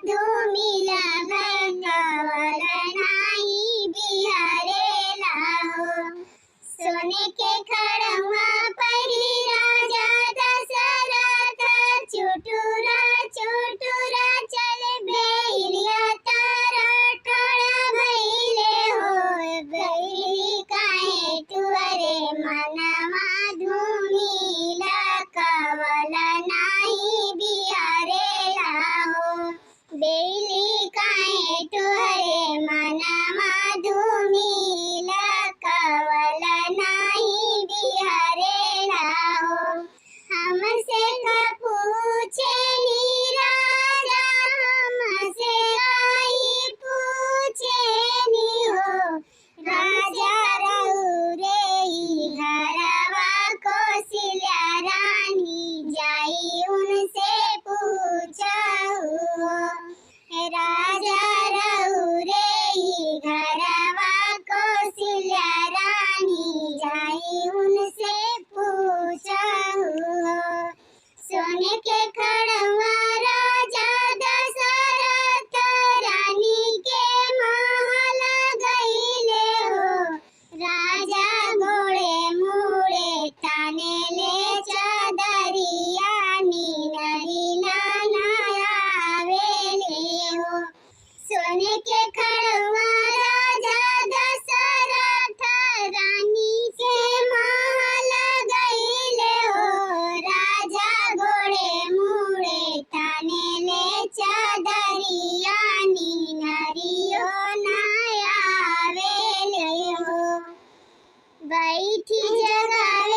धूमिला कवल नाही बिहारेला हो। सोने के खड़वा परी राजा दशरथ चुटुरा चुटुरा चल बेलिया तारा ठोड़ा भइले हो। बैली काहे टुअरे मनवा धूमिला कवल नाही बिहारेला हो। बैली काहे टुअरे मनवा धूमिला कवल नाही बिहारेला हो। हमसे का पूछे नी राजा हमसे आई पूछे नी हो। राजा रउरे घरवा कौशल्या रानी जाई उनसे पूछहु हो। राजा रउरे घरवा कौशल्या रानी जाई उनसे पूछहु हो। सोने के खड़वा राजा दशरथ रानी के महल गइले हो। राजा गोड़े मुड़े ताने ले चदरिया नीनरी नायावेले हो। सोने के खड़वा राजा दशरथ रानी के महल गइले हो। राजा गोड़े मुड़े ताने ले चदरिया नीनरियो नायावेले हो। बैठी जगावे